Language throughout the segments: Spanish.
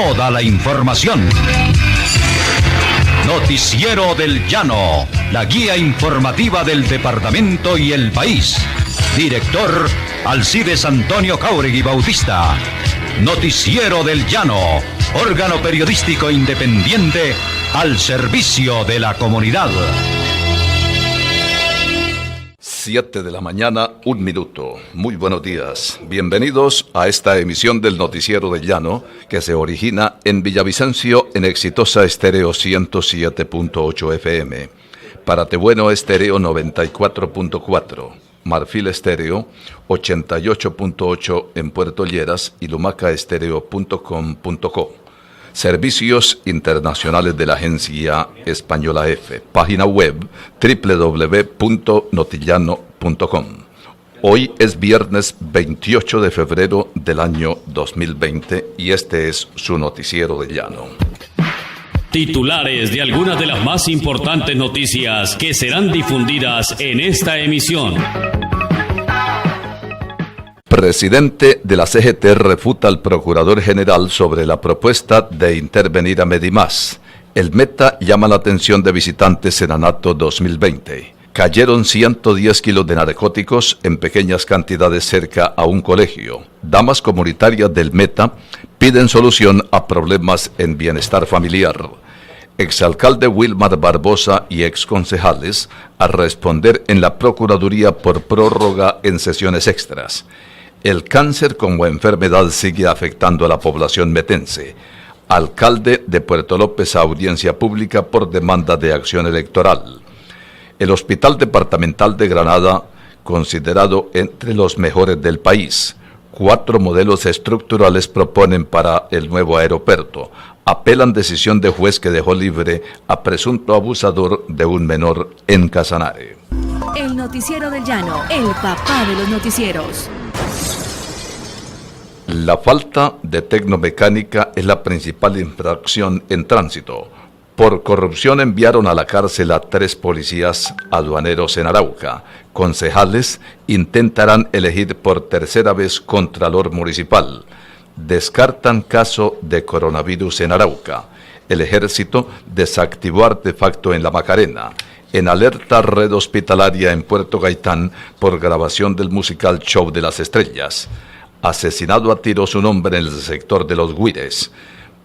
toda la información. Noticiero del Llano, la guía informativa del departamento y el país. Director Alcides Antonio Jáuregui Bautista. Noticiero del Llano, órgano periodístico independiente al servicio de la comunidad. 7 de la mañana, 1 minuto. Muy buenos días. Bienvenidos a esta emisión del Noticiero del Llano, que se origina en Villavicencio en Exitosa Estéreo 107.8 FM, Paratebueno Estéreo 94.4, Marfil Estéreo 88.8 en Puerto Lleras y lumacaestereo.com.co. Servicios internacionales de la agencia española EFE. Página web www.notillano.com. Hoy es viernes 28 de febrero del año 2020 y este es su Noticiero del Llano. Titulares de algunas de las más importantes noticias que serán difundidas en esta emisión. Presidente de la CGT refuta al Procurador General sobre la propuesta de intervenir a Medimás. El Meta llama la atención de visitantes en Anato 2020. Cayeron 110 kilos de narcóticos en pequeñas cantidades cerca a un colegio. Damas comunitarias del Meta piden solución a problemas en bienestar familiar. Exalcalde Wilmar Barbosa y exconcejales a responder en la Procuraduría por prórroga en sesiones extras. El cáncer como enfermedad sigue afectando a la población metense. Alcalde de Puerto López a audiencia pública por demanda de acción electoral. El Hospital Departamental de Granada, considerado entre los mejores del país. 4 modelos estructurales proponen para el nuevo aeropuerto. Apelan decisión de juez que dejó libre a presunto abusador de un menor en Casanare. El Noticiero del Llano, el papá de los noticieros. La falta de tecnomecánica es la principal infracción en tránsito. Por corrupción enviaron a la cárcel a 3 policías aduaneros en Arauca. Concejales intentarán elegir por tercera vez contralor municipal. Descartan caso de coronavirus en Arauca. El ejército desactivó artefacto en La Macarena. En alerta red hospitalaria en Puerto Gaitán por grabación del musical Show de las Estrellas. Asesinado a tiros un hombre en el sector de Los Guires.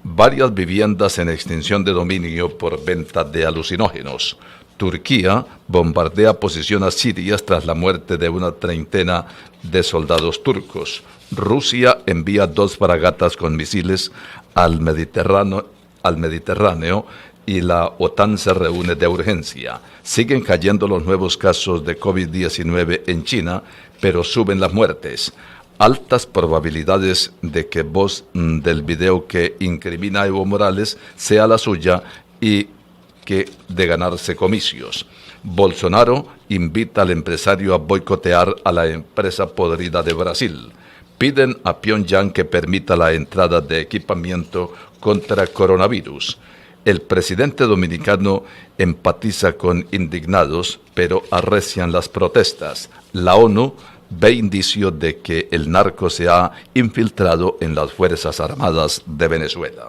Varias viviendas en extinción de dominio por venta de alucinógenos. Turquía bombardea posiciones sirias tras la muerte de una treintena de soldados turcos. Rusia envía 2 fragatas con misiles al Mediterráneo y la OTAN se reúne de urgencia. Siguen cayendo los nuevos casos de COVID-19 en China, pero suben las muertes. Altas probabilidades de que voz del video que incrimina a Evo Morales sea la suya y que de ganarse comicios. Bolsonaro invita al empresario a boicotear a la empresa podrida de Brasil. Piden a Pyongyang que permita la entrada de equipamiento contra coronavirus. El presidente dominicano empatiza con indignados, pero arrecian las protestas. La ONU ve indicios de que el narco se ha infiltrado en las Fuerzas Armadas de Venezuela.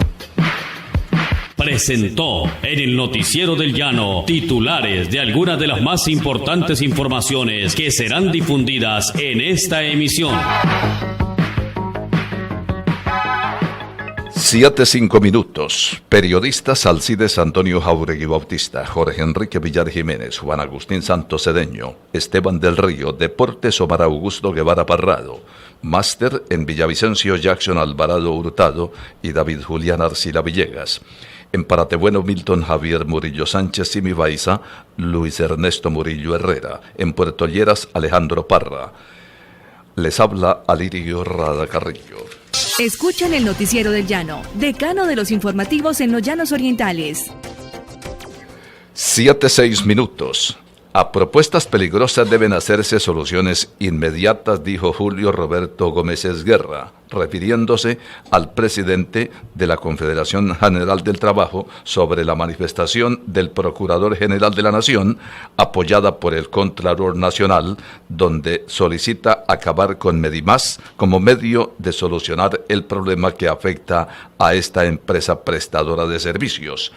Presentó en el Noticiero del Llano titulares de algunas de las más importantes informaciones que serán difundidas en esta emisión. 7:05 minutos. Periodistas Alcides Antonio Jáuregui Bautista, Jorge Enrique Villar Jiménez, Juan Agustín Santos Cedeño, Esteban del Río, Deportes Omar Augusto Guevara Parrado, Máster en Villavicencio Jackson Alvarado Hurtado y David Julián Arcila Villegas. En Paratebueno Milton Javier Murillo Sánchez Simi Baiza, Luis Ernesto Murillo Herrera. En Puerto Lleras Alejandro Parra. Les habla Alirio Rada Carrillo. Escuchan el Noticiero del Llano, decano de los informativos en los Llanos Orientales. 7:06 minutos. A propuestas peligrosas deben hacerse soluciones inmediatas, dijo Julio Roberto Gómez Esguerra, refiriéndose al presidente de la Confederación General del Trabajo sobre la manifestación del Procurador General de la Nación, apoyada por el Contralor Nacional, donde solicita acabar con Medimás como medio de solucionar el problema que afecta a esta empresa prestadora de servicios.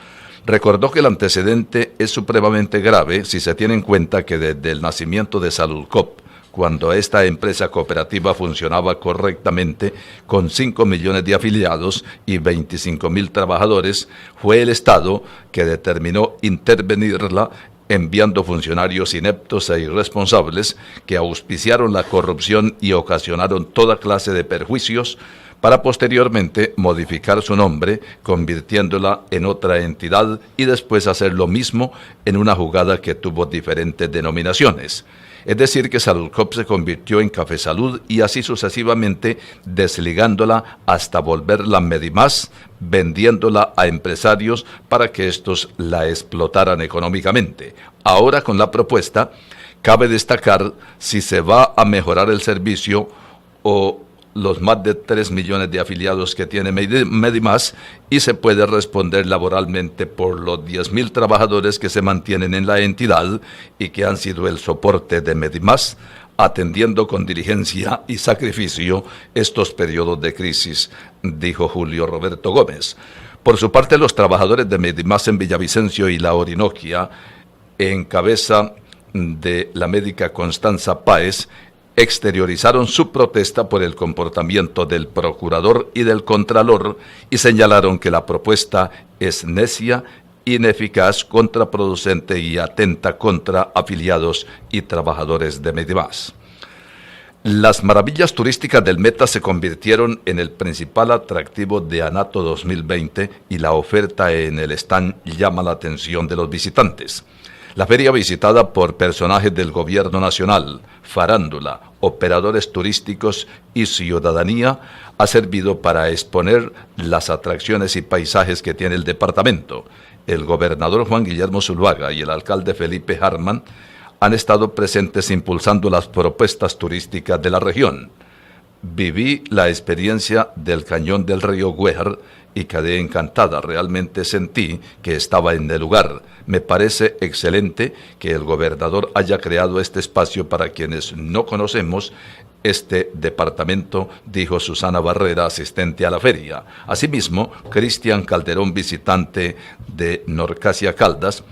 Recordó que el antecedente es supremamente grave si se tiene en cuenta que desde el nacimiento de Saludcop, cuando esta empresa cooperativa funcionaba correctamente con 5 millones de afiliados y 25.000 trabajadores, fue el Estado que determinó intervenirla enviando funcionarios ineptos e irresponsables que auspiciaron la corrupción y ocasionaron toda clase de perjuicios, para posteriormente modificar su nombre, convirtiéndola en otra entidad y después hacer lo mismo en una jugada que tuvo diferentes denominaciones. Es decir, que Saludcop se convirtió en Café Salud y así sucesivamente, desligándola hasta volverla Medimás, vendiéndola a empresarios para que estos la explotaran económicamente. Ahora, con la propuesta, cabe destacar si se va a mejorar el servicio o los más de 3 millones de afiliados que tiene Medimás, y se puede responder laboralmente por los 10.000 trabajadores que se mantienen en la entidad y que han sido el soporte de Medimás, atendiendo con diligencia y sacrificio estos periodos de crisis, dijo Julio Roberto Gómez. Por su parte, los trabajadores de Medimás en Villavicencio y La Orinoquia, en cabeza de la médica Constanza Páez, exteriorizaron su protesta por el comportamiento del procurador y del contralor y señalaron que la propuesta es necia, ineficaz, contraproducente y atenta contra afiliados y trabajadores de Medimás. Las maravillas turísticas del Meta se convirtieron en el principal atractivo de Anato 2020 y la oferta en el stand llama la atención de los visitantes. La feria, visitada por personajes del gobierno nacional, farándula, operadores turísticos y ciudadanía, ha servido para exponer las atracciones y paisajes que tiene el departamento. El gobernador Juan Guillermo Zuluaga y el alcalde Felipe Harman han estado presentes impulsando las propuestas turísticas de la región. Viví la experiencia del cañón del río Güejar y quedé encantada, realmente sentí que estaba en el lugar. Me parece excelente que el gobernador haya creado este espacio para quienes no conocemos este departamento, dijo Susana Barrera, asistente a la feria. Asimismo, Cristian Calderón, visitante de Norcasia Caldas,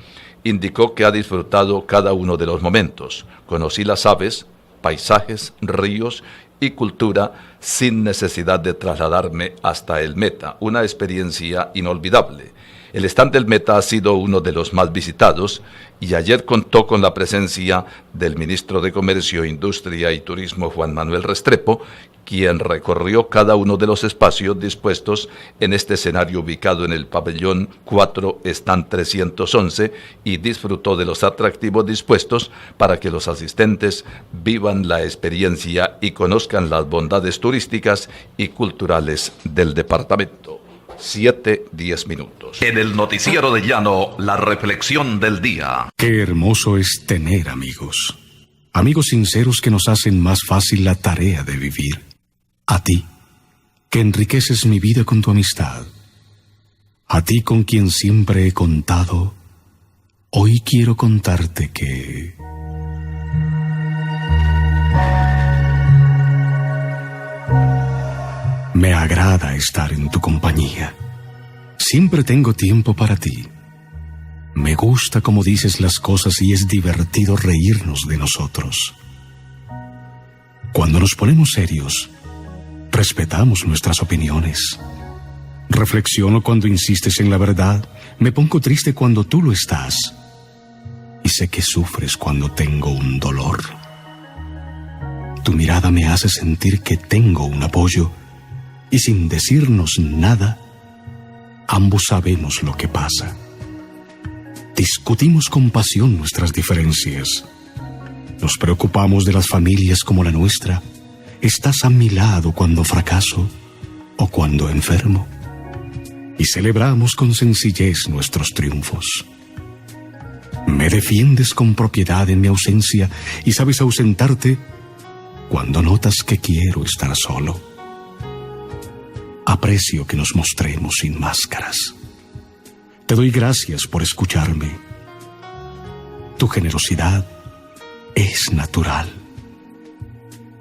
indicó que ha disfrutado cada uno de los momentos. Conocí las aves, paisajes, ríos y cultura sin necesidad de trasladarme hasta el Meta, una experiencia inolvidable. El stand del Meta ha sido uno de los más visitados y ayer contó con la presencia del ministro de Comercio, Industria y Turismo, Juan Manuel Restrepo, quien recorrió cada uno de los espacios dispuestos en este escenario ubicado en el pabellón 4, stand 311, y disfrutó de los atractivos dispuestos para que los asistentes vivan la experiencia y conozcan las bondades turísticas y culturales del departamento. 7:10. En el noticiero de Llano, la reflexión del día. Qué hermoso es tener amigos. Amigos sinceros que nos hacen más fácil la tarea de vivir. A ti, que enriqueces mi vida con tu amistad. A ti con quien siempre he contado, hoy quiero contarte que... Me agrada estar en tu compañía. Siempre tengo tiempo para ti. Me gusta cómo dices las cosas y es divertido reírnos de nosotros. Cuando nos ponemos serios, respetamos nuestras opiniones. Reflexiono cuando insistes en la verdad. Me pongo triste cuando tú lo estás. Y sé que sufres cuando tengo un dolor. Tu mirada me hace sentir que tengo un apoyo. Y sin decirnos nada, ambos sabemos lo que pasa. Discutimos con pasión nuestras diferencias. Nos preocupamos de las familias como la nuestra. Estás a mi lado cuando fracaso o cuando enfermo. Y celebramos con sencillez nuestros triunfos. Me defiendes con propiedad en mi ausencia y sabes ausentarte cuando notas que quiero estar solo. Aprecio que nos mostremos sin máscaras. Te doy gracias por escucharme. Tu generosidad es natural.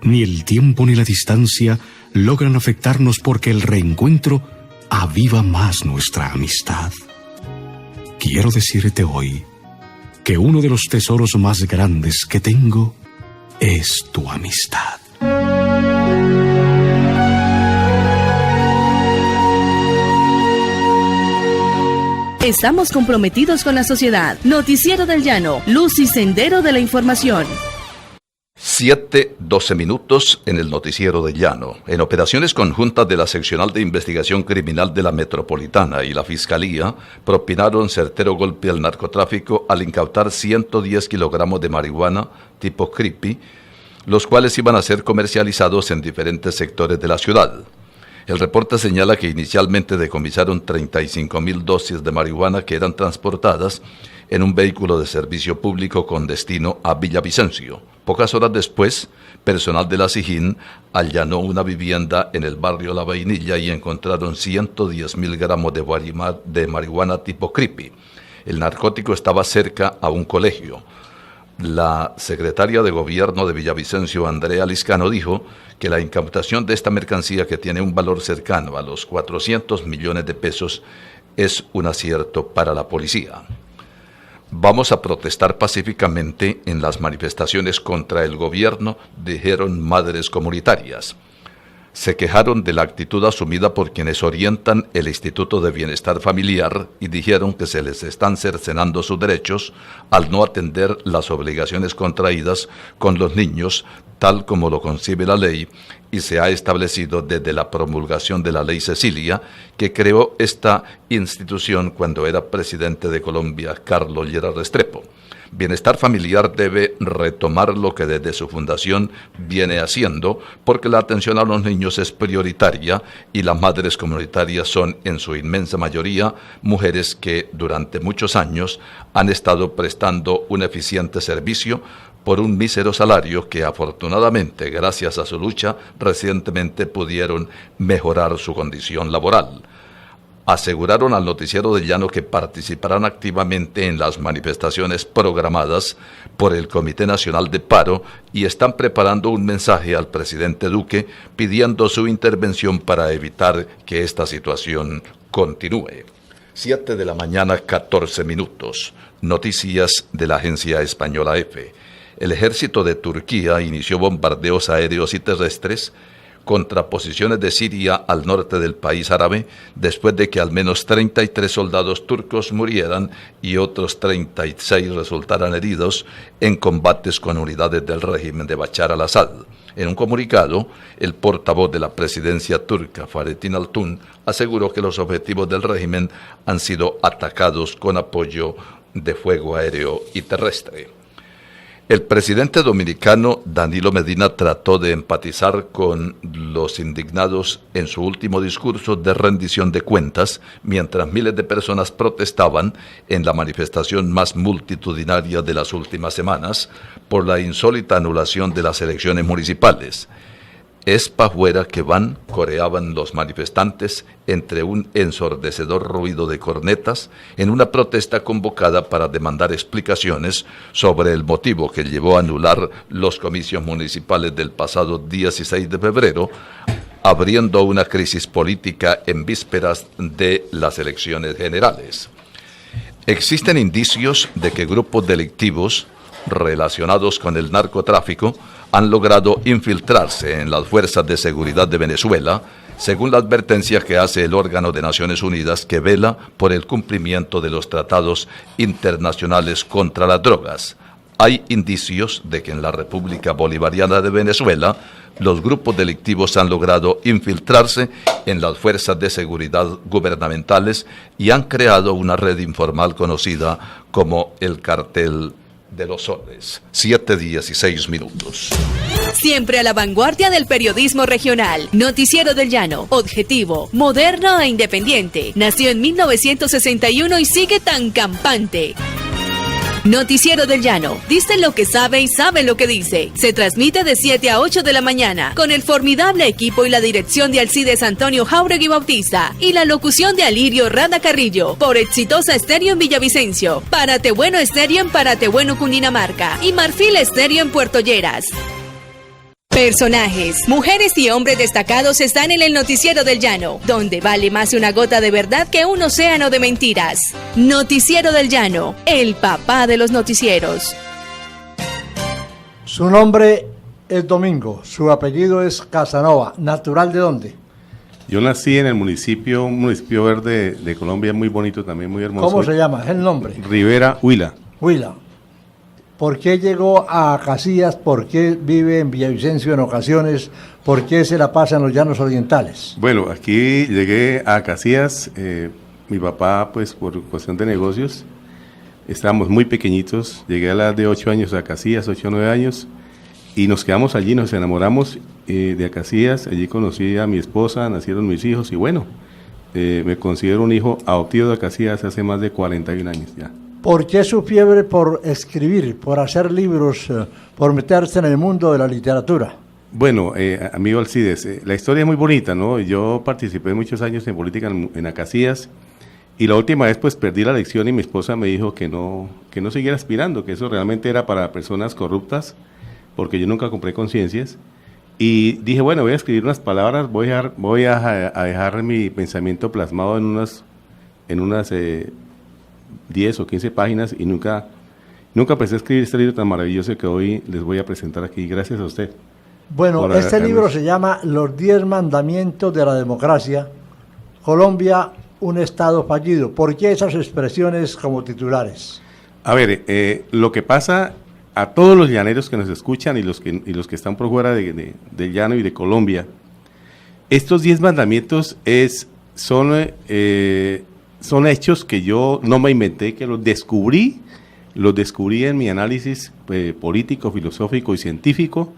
Ni el tiempo ni la distancia logran afectarnos porque el reencuentro aviva más nuestra amistad. Quiero decirte hoy que uno de los tesoros más grandes que tengo es tu amistad. Estamos comprometidos con la sociedad. Noticiero del Llano, luz y sendero de la información. 7:12 minutos en el Noticiero del Llano. En operaciones conjuntas de la Seccional de Investigación Criminal de la Metropolitana y la Fiscalía, propinaron certero golpe al narcotráfico al incautar 110 kilogramos de marihuana tipo creepy, los cuales iban a ser comercializados en diferentes sectores de la ciudad. El reporte señala que inicialmente decomisaron 35.000 dosis de marihuana que eran transportadas en un vehículo de servicio público con destino a Villavicencio. Pocas horas después, personal de la SIJIN allanó una vivienda en el barrio La Vainilla y encontraron 110.000 gramos de marihuana tipo creepy. El narcótico estaba cerca a un colegio. La secretaria de Gobierno de Villavicencio, Andrea Liscano, dijo que la incautación de esta mercancía, que tiene un valor cercano a los 400 millones de pesos, es un acierto para la policía. Vamos a protestar pacíficamente en las manifestaciones contra el gobierno, dijeron madres comunitarias. Se quejaron de la actitud asumida por quienes orientan el Instituto de Bienestar Familiar y dijeron que se les están cercenando sus derechos al no atender las obligaciones contraídas con los niños, tal como lo concibe la ley, y se ha establecido desde la promulgación de la Ley Cecilia, que creó esta institución cuando era presidente de Colombia Carlos Lleras Restrepo. Bienestar Familiar debe retomar lo que desde su fundación viene haciendo, porque la atención a los niños es prioritaria y las madres comunitarias son en su inmensa mayoría mujeres que durante muchos años han estado prestando un eficiente servicio por un mísero salario que afortunadamente, gracias a su lucha, recientemente pudieron mejorar su condición laboral. Aseguraron al Noticiero del Llano que participarán activamente en las manifestaciones programadas por el Comité Nacional de Paro y están preparando un mensaje al presidente Duque pidiendo su intervención para evitar que esta situación continúe. 7 de la mañana, 14 minutos. Noticias de la agencia española EFE. El ejército de Turquía inició bombardeos aéreos y terrestres contra posiciones de Siria al norte del país árabe, después de que al menos 33 soldados turcos murieran y otros 36 resultaran heridos en combates con unidades del régimen de Bashar al-Assad. En un comunicado, el portavoz de la presidencia turca, Fahrettin Altun, aseguró que los objetivos del régimen han sido atacados con apoyo de fuego aéreo y terrestre. El presidente dominicano Danilo Medina trató de empatizar con los indignados en su último discurso de rendición de cuentas, mientras miles de personas protestaban en la manifestación más multitudinaria de las últimas semanas por la insólita anulación de las elecciones municipales. Es pa' fuera que van, coreaban los manifestantes entre un ensordecedor ruido de cornetas en una protesta convocada para demandar explicaciones sobre el motivo que llevó a anular los comicios municipales del pasado 16 de febrero, abriendo una crisis política en vísperas de las elecciones generales. Existen indicios de que grupos delictivos relacionados con el narcotráfico han logrado infiltrarse en las fuerzas de seguridad de Venezuela, según la advertencia que hace el órgano de Naciones Unidas que vela por el cumplimiento de los tratados internacionales contra las drogas. Hay indicios de que en la República Bolivariana de Venezuela los grupos delictivos han logrado infiltrarse en las fuerzas de seguridad gubernamentales y han creado una red informal conocida como el Cartel de los Soles. 7:16 minutos. Siempre a la vanguardia del periodismo regional. Noticiero del Llano. Objetivo, moderno e independiente. Nació en 1961 y sigue tan campante. Noticiero del Llano. Dice lo que sabe y sabe lo que dice. Se transmite de 7 a 8 de la mañana con el formidable equipo y la dirección de Alcides Antonio Jáuregui Bautista y la locución de Alirio Rada Carrillo por Exitosa Estéreo en Villavicencio, Párate Bueno Estéreo en Párate Bueno, Cundinamarca y Marfil Estéreo en Puerto Lleras. Personajes, mujeres y hombres destacados están en el Noticiero del Llano, donde vale más una gota de verdad que un océano de mentiras. Noticiero del Llano, el papá de los noticieros. Su nombre es Domingo, su apellido es Casanova. ¿Natural de dónde? Yo nací en un municipio verde de Colombia, muy bonito también, muy hermoso. ¿Cómo se llama? ¿Es el nombre? Rivera, Huila. Huila. ¿Por qué llegó a Casillas? ¿Por qué vive en Villavicencio en ocasiones? ¿Por qué se la pasa en los llanos orientales? Bueno, aquí llegué a Casillas, mi papá, pues por cuestión de negocios, estábamos muy pequeñitos, llegué a la edad de 8 años a Casillas, 8 o 9 años, y nos quedamos allí, nos enamoramos de Casillas, allí conocí a mi esposa, nacieron mis hijos, y bueno, me considero un hijo adoptivo de Casillas hace más de 41 años ya. ¿Por qué su fiebre por escribir, por hacer libros, por meterse en el mundo de la literatura? Bueno, amigo Alcides, la historia es muy bonita, ¿no? Yo participé muchos años en política en Casillas y la última vez pues perdí la elección y mi esposa me dijo que no siguiera aspirando, que eso realmente era para personas corruptas, porque yo nunca compré conciencias. Y dije, bueno, voy a escribir unas palabras, voy a dejar mi pensamiento plasmado en unas 10 o 15 páginas y nunca pensé escribir este libro tan maravilloso que hoy les voy a presentar aquí. Gracias a usted. Bueno, este libro se llama Los 10 Mandamientos de la Democracia. Colombia, un Estado fallido. ¿Por qué esas expresiones como titulares? A ver, lo que pasa a todos los llaneros que nos escuchan y los que están por fuera del llano y de Colombia, estos 10 mandamientos son hechos que yo no me inventé, que los descubrí en mi análisis político, filosófico y científico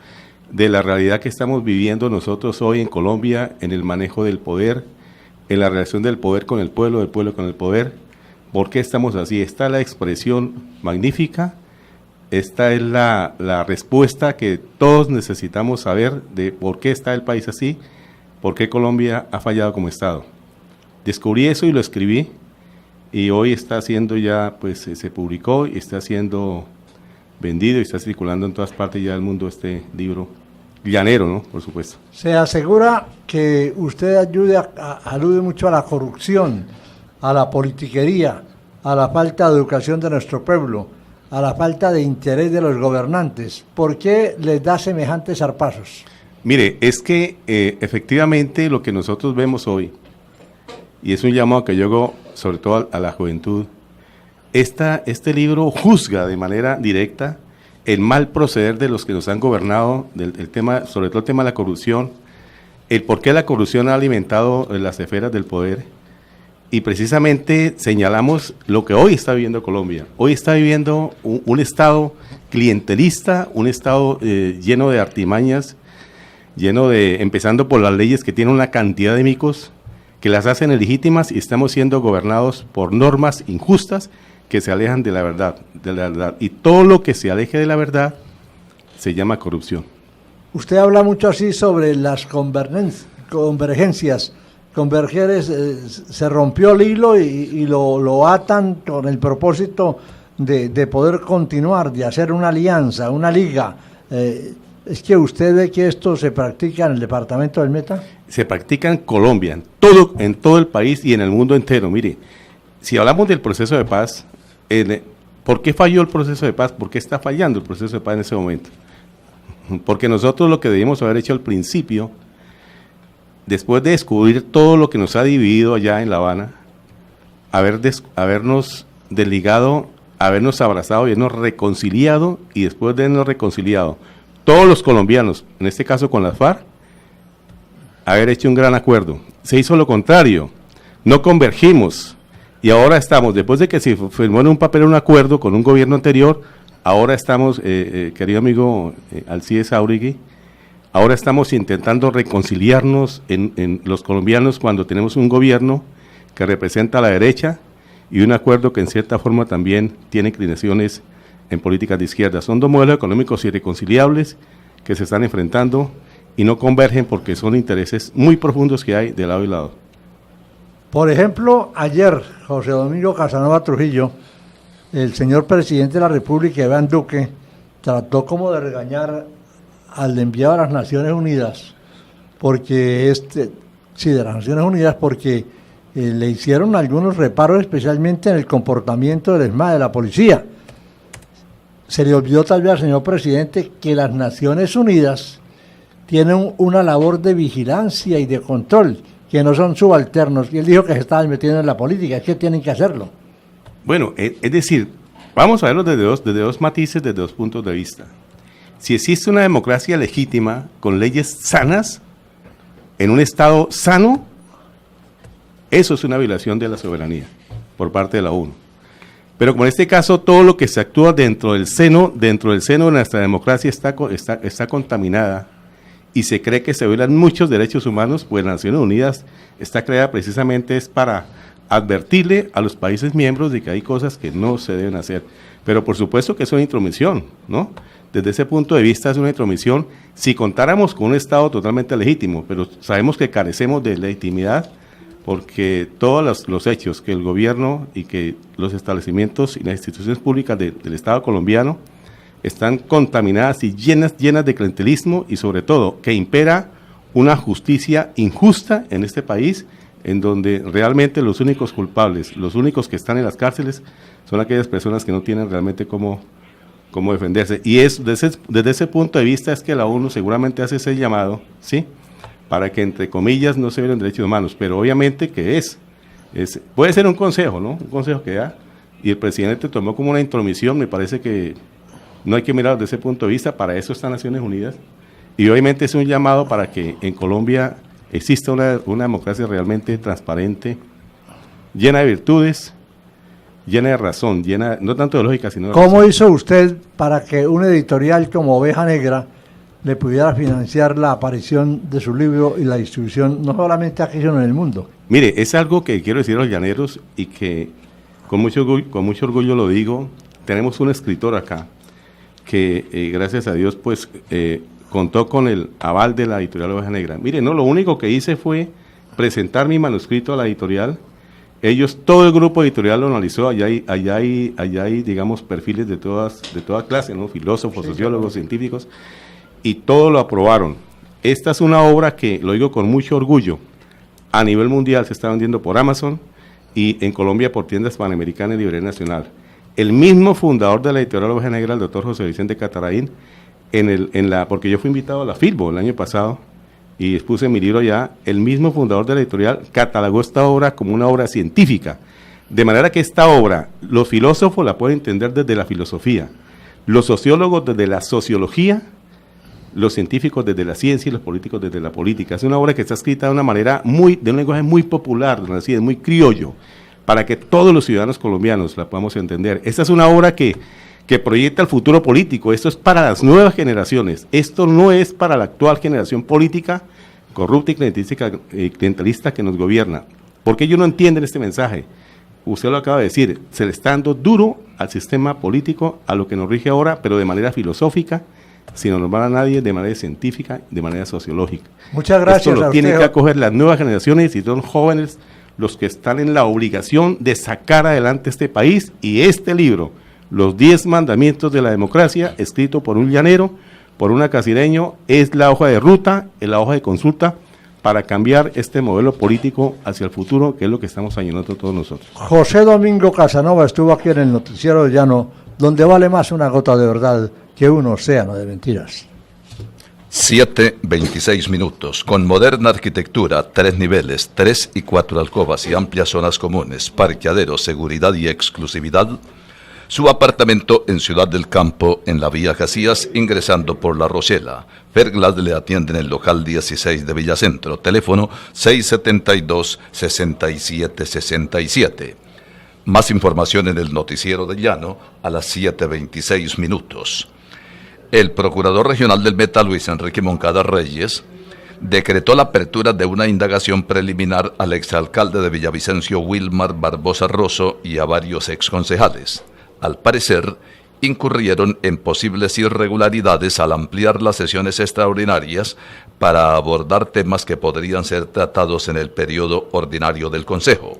de la realidad que estamos viviendo nosotros hoy en Colombia, en el manejo del poder, en la relación del poder con el pueblo, del pueblo con el poder. ¿Por qué estamos así? Está la expresión magnífica, esta es la respuesta que todos necesitamos saber de por qué está el país así, por qué Colombia ha fallado como Estado. Descubrí eso y lo escribí y hoy está siendo ya, pues se publicó y está siendo vendido y está circulando en todas partes ya del mundo este libro llanero, ¿no? Por supuesto. Se asegura que usted alude mucho a la corrupción, a la politiquería, a la falta de educación de nuestro pueblo, a la falta de interés de los gobernantes. ¿Por qué les da semejantes zarpazos? Mire, es que efectivamente lo que nosotros vemos hoy, y es un llamado que yo hago sobre todo a la juventud, este libro juzga de manera directa el mal proceder de los que nos han gobernado, el tema, sobre todo el tema de la corrupción, el por qué la corrupción ha alimentado las esferas del poder, y precisamente señalamos lo que hoy está viviendo Colombia. Hoy está viviendo un Estado clientelista, un Estado lleno de artimañas, empezando por las leyes que tienen una cantidad de micos, que las hacen ilegítimas y estamos siendo gobernados por normas injustas que se alejan de la verdad, y todo lo que se aleje de la verdad se llama corrupción. Usted habla mucho así sobre las convergencias. Se rompió el hilo y lo atan con el propósito de poder continuar, de hacer una alianza, una liga. ¿Es que usted ve que esto se practica en el departamento del Meta? Se practica en Colombia, en todo el país y en el mundo entero. Mire, si hablamos del proceso de paz, ¿por qué falló el proceso de paz? ¿Por qué está fallando el proceso de paz en ese momento? Porque nosotros lo que debimos haber hecho al principio, después de descubrir todo lo que nos ha dividido allá en La Habana, habernos desligado, habernos abrazado, habernos reconciliado, y después de habernos reconciliado, todos los colombianos, en este caso con las FARC, haber hecho un gran acuerdo. Se hizo lo contrario, no convergimos, y ahora estamos, después de que se firmó en un papel un acuerdo con un gobierno anterior, ahora estamos, querido amigo Alcides Jáuregui, ahora estamos intentando reconciliarnos en los colombianos cuando tenemos un gobierno que representa a la derecha y un acuerdo que en cierta forma también tiene inclinaciones en políticas de izquierda. Son dos modelos económicos irreconciliables que se están enfrentando y no convergen porque son intereses muy profundos que hay de lado y lado. Por ejemplo, ayer, José Domingo Casanova Trujillo, el señor presidente de la República, Iván Duque, trató como de regañar al enviado a las Naciones Unidas, porque de las Naciones Unidas, porque le hicieron algunos reparos, especialmente en el comportamiento del ESMAD, de la policía. Se le olvidó tal vez al señor presidente que las Naciones Unidas tienen una labor de vigilancia y de control, que no son subalternos, y él dijo que se estaban metiendo en la política, es que tienen que hacerlo. Bueno, es decir, vamos a verlo desde dos matices, desde dos puntos de vista. Si existe una democracia legítima, con leyes sanas, en un Estado sano, eso es una violación de la soberanía por parte de la ONU. Pero como en este caso todo lo que se actúa dentro del seno de nuestra democracia está contaminada y se cree que se violan muchos derechos humanos, pues las Naciones Unidas está creada precisamente es para advertirle a los países miembros de que hay cosas que no se deben hacer. Pero por supuesto que es una intromisión, ¿no? Desde ese punto de vista es una intromisión si contáramos con un Estado totalmente legítimo, pero sabemos que carecemos de legitimidad porque todos los hechos que el gobierno y que los establecimientos y las instituciones públicas del Estado colombiano están contaminadas y llenas de clientelismo y sobre todo que impera una justicia injusta en este país, en donde realmente los únicos culpables, los únicos que están en las cárceles son aquellas personas que no tienen realmente cómo defenderse. Y es desde ese punto de vista es que la ONU seguramente hace ese llamado, ¿sí?, para que entre comillas no se violen derechos humanos, pero obviamente que puede ser un consejo, ¿no? Un consejo que da, y el presidente tomó como una intromisión, me parece que no hay que mirar desde ese punto de vista, para eso están Naciones Unidas, y obviamente es un llamado para que en Colombia exista una democracia realmente transparente, llena de virtudes, llena de razón, llena no tanto de lógica, sino de ¿Cómo razón. hizo usted para que un editorial como Oveja Negra le pudiera financiar la aparición de su libro y la distribución, no solamente aquí, sino en el mundo? Mire, es algo que quiero decir a los llaneros y que con mucho orgullo lo digo. Tenemos un escritor acá que gracias a Dios pues contó con el aval de la editorial Oveja Negra. Mire, no, lo único que hice fue presentar mi manuscrito a la editorial. Ellos, todo el grupo editorial lo analizó. Allá hay digamos, perfiles de toda clase, ¿no? Filósofos, sociólogos, científicos, y todo lo aprobaron. Esta es una obra que, lo digo con mucho orgullo, a nivel mundial se está vendiendo por Amazon y en Colombia por tiendas panamericanas y librería nacional. El mismo fundador de la editorial Oveja Negra, el doctor José Vicente Cataraín, porque yo fui invitado a la Filbo el año pasado y expuse mi libro allá, el mismo fundador de la editorial catalogó esta obra como una obra científica, de manera que esta obra, los filósofos la pueden entender desde la filosofía, los sociólogos desde la sociología, los científicos desde la ciencia y los políticos desde la política. Es una obra que está escrita de una manera de un lenguaje muy popular, muy criollo, para que todos los ciudadanos colombianos la podamos entender. Esta es una obra que proyecta el futuro político. Esto es para las nuevas generaciones. Esto no es para la actual generación política corrupta y clientelista que nos gobierna. ¿Por qué ellos no entienden este mensaje? Usted lo acaba de decir, se le está dando duro al sistema político, a lo que nos rige ahora, pero de manera filosófica, sin normal a nadie, de manera científica, de manera sociológica. Muchas gracias. Esto lo tienen que acoger las nuevas generaciones y son jóvenes los que están en la obligación de sacar adelante este país, y este libro, Los 10 Mandamientos de la Democracia, escrito por un llanero, por un casireño, es la hoja de ruta, es la hoja de consulta para cambiar este modelo político hacia el futuro, que es lo que estamos añorando todos nosotros. José Domingo Casanova estuvo aquí en el Noticiero del Llano, donde vale más una gota de verdad que un océano de mentiras. 7:26 minutos. Con moderna arquitectura, 3 niveles, 3 y 4 alcobas y amplias zonas comunes, parqueaderos, seguridad y exclusividad. Su apartamento en Ciudad del Campo, en la Vía Jacías, ingresando por La Rochela. Ferglad le atiende en el local 16 de Villacentro. Teléfono 672-6767. Más información en el Noticiero del Llano a las 7:26 minutos. El Procurador Regional del Meta, Luis Enrique Moncada Reyes, decretó la apertura de una indagación preliminar al exalcalde de Villavicencio, Wilmar Barbosa Rosso, y a varios exconcejales. Al parecer, incurrieron en posibles irregularidades al ampliar las sesiones extraordinarias para abordar temas que podrían ser tratados en el periodo ordinario del Consejo.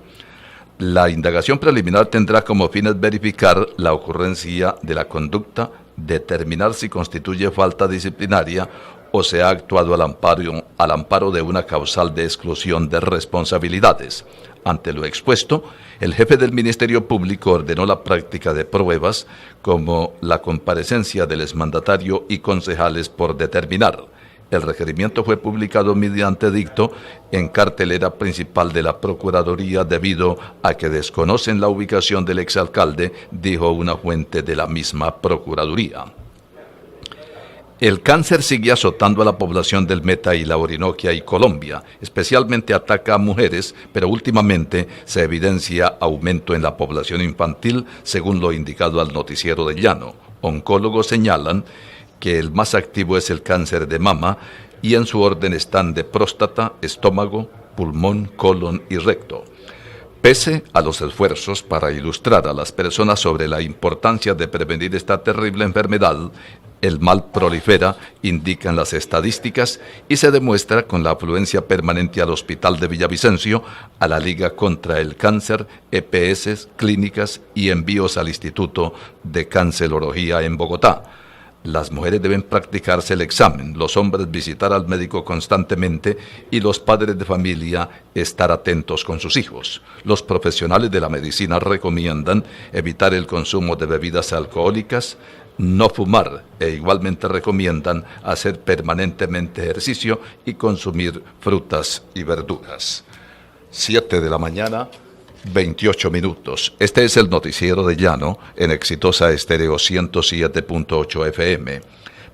La indagación preliminar tendrá como fines verificar la ocurrencia de la conducta, determinar si constituye falta disciplinaria o se ha actuado al amparo de una causal de exclusión de responsabilidades. Ante lo expuesto, el jefe del Ministerio Público ordenó la práctica de pruebas como la comparecencia del exmandatario y concejales por determinar. El requerimiento fue publicado mediante edicto en cartelera principal de la Procuraduría debido a que desconocen la ubicación del exalcalde, dijo una fuente de la misma Procuraduría. El cáncer sigue azotando a la población del Meta y la Orinoquia y Colombia. Especialmente ataca a mujeres, pero últimamente se evidencia aumento en la población infantil, según lo indicado al Noticiero del Llano. Oncólogos señalan que el más activo es el cáncer de mama y en su orden están de próstata, estómago, pulmón, colon y recto. Pese a los esfuerzos para ilustrar a las personas sobre la importancia de prevenir esta terrible enfermedad, el mal prolifera, indican las estadísticas, y se demuestra con la afluencia permanente al Hospital de Villavicencio, a la Liga contra el Cáncer, EPS, clínicas y envíos al Instituto de Cancerología en Bogotá. Las mujeres deben practicarse el examen, los hombres visitar al médico constantemente y los padres de familia estar atentos con sus hijos. Los profesionales de la medicina recomiendan evitar el consumo de bebidas alcohólicas, no fumar e igualmente recomiendan hacer permanentemente ejercicio y consumir frutas y verduras. 7 de la mañana, 28 minutos. Este es el Noticiero de Llano en Exitosa Estéreo 107.8 FM.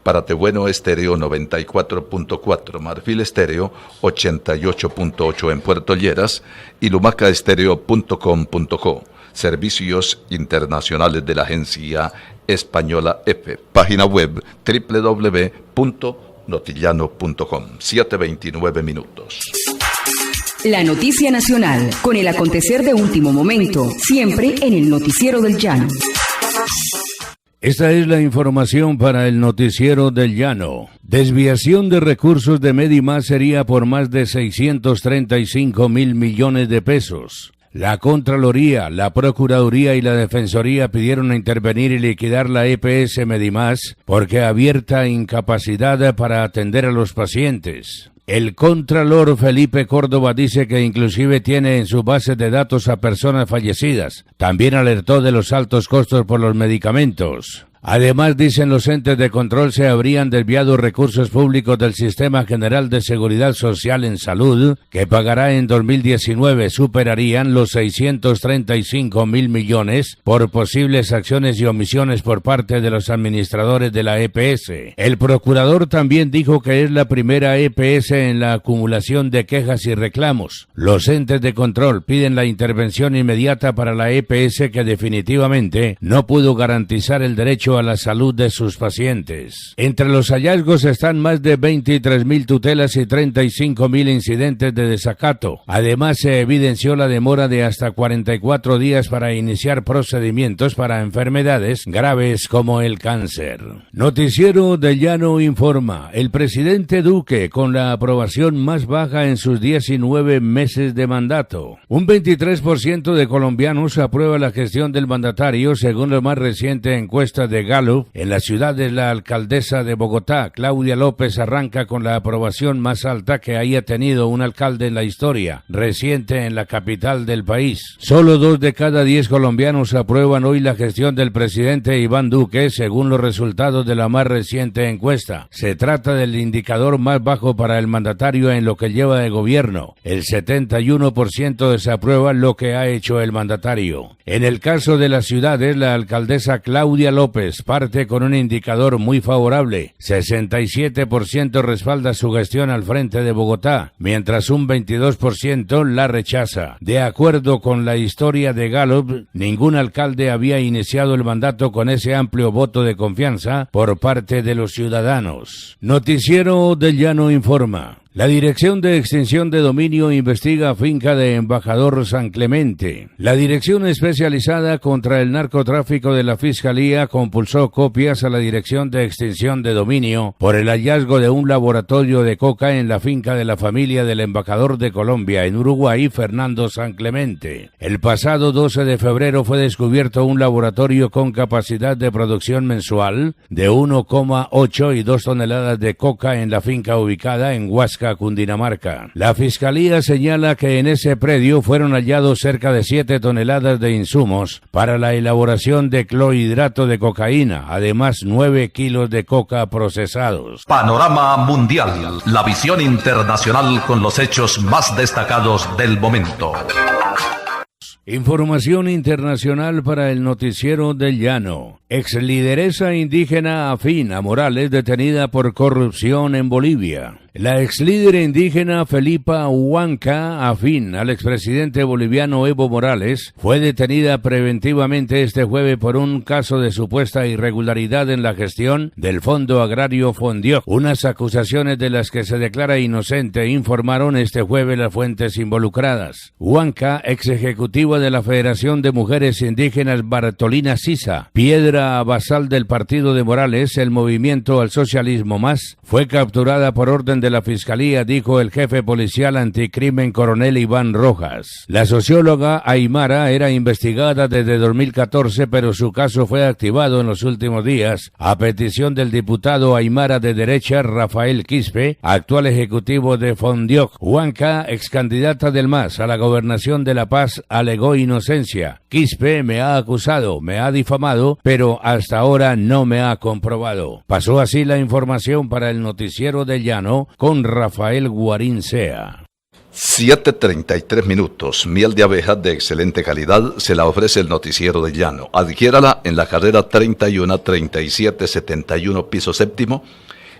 Para Tebueno Estéreo 94.4, Marfil Estéreo 88.8 en Puerto Lleras y lumacaestereo.com.co. Servicios internacionales de la agencia española EFE. Página web www.notillano.com. 7:29 minutos. La noticia nacional, con el acontecer de último momento, siempre en el Noticiero del Llano. Esta es la información para el Noticiero del Llano. Desviación de recursos de Medimás sería por más de 635.000 millones de pesos. La Contraloría, la Procuraduría y la Defensoría pidieron intervenir y liquidar la EPS Medimás porque abierta incapacidad para atender a los pacientes. El Contralor Felipe Córdoba dice que inclusive tiene en su base de datos a personas fallecidas. También alertó de los altos costos por los medicamentos. Además, dicen los entes de control, se habrían desviado recursos públicos del Sistema General de Seguridad Social en Salud, que pagará en 2019, superarían los 635.000 millones por posibles acciones y omisiones por parte de los administradores de la EPS. El procurador también dijo que es la primera EPS en la acumulación de quejas y reclamos. Los entes de control piden la intervención inmediata para la EPS, que definitivamente no pudo garantizar el derecho a la salud de sus pacientes. Entre los hallazgos están más de 23.000 tutelas y 35.000 incidentes de desacato. Además, se evidenció la demora de hasta 44 días para iniciar procedimientos para enfermedades graves como el cáncer. Noticiero del Llano informa. El presidente Duque, con la aprobación más baja en sus 19 meses de mandato. Un 23% de colombianos aprueba la gestión del mandatario, según la más reciente encuesta de Gallup. En la ciudad de la alcaldesa de Bogotá, Claudia López, arranca con la aprobación más alta que haya tenido un alcalde en la historia reciente en la capital del país. Solo 2 de cada 10 colombianos aprueban hoy la gestión del presidente Iván Duque, según los resultados de la más reciente encuesta. Se trata del indicador más bajo para el mandatario en lo que lleva de gobierno. El 71% desaprueba lo que ha hecho el mandatario. En el caso de las ciudades, la alcaldesa Claudia López parte con un indicador muy favorable. 67% respalda su gestión al frente de Bogotá, mientras un 22% la rechaza. De acuerdo con la historia de Gallup, ningún alcalde había iniciado el mandato con ese amplio voto de confianza por parte de los ciudadanos. Noticiero del Llano informa. La Dirección de Extinción de Dominio investiga finca de Embajador San Clemente. La Dirección Especializada contra el Narcotráfico de la Fiscalía compulsó copias a la Dirección de Extinción de Dominio por el hallazgo de un laboratorio de coca en la finca de la familia del embajador de Colombia en Uruguay, Fernando San Clemente. El pasado 12 de febrero fue descubierto un laboratorio con capacidad de producción mensual de 1,8 y 2 toneladas de coca en la finca ubicada en Huasca, Cundinamarca. La Fiscalía señala que en ese predio fueron hallados cerca de 7 toneladas de insumos para la elaboración de clorhidrato de cocaína, además 9 kilos de coca procesados. Panorama Mundial, la visión internacional con los hechos más destacados del momento. Información internacional para el Noticiero del Llano. Exlideresa indígena afín a Morales detenida por corrupción en Bolivia. La exlíder indígena Felipa Huanca, afín al expresidente boliviano Evo Morales, fue detenida preventivamente este jueves por un caso de supuesta irregularidad en la gestión del Fondo Agrario Fondioc, unas acusaciones de las que se declara inocente, informaron este jueves las fuentes involucradas. Huanca, ex ejecutiva de la Federación de Mujeres Indígenas Bartolina Sisa, piedra basal del partido de Morales, el Movimiento al Socialismo Más, fue capturada por orden de la Fiscalía, dijo el jefe policial anticrimen coronel Iván Rojas. La socióloga Aymara era investigada desde 2014, pero su caso fue activado en los últimos días a petición del diputado Aymara de derecha Rafael Quispe, actual ejecutivo de Fondioc. Huanca, ex candidata del MAS a la gobernación de La Paz, alegó inocencia. Quispe me ha acusado, me ha difamado, pero hasta ahora no me ha comprobado. Pasó así la información para el Noticiero del Llano con Rafael Guarín Sea. 7:33 minutos. Miel de abeja de excelente calidad se la ofrece el Noticiero del Llano. Adquiérala en la carrera 31 37 71, piso séptimo,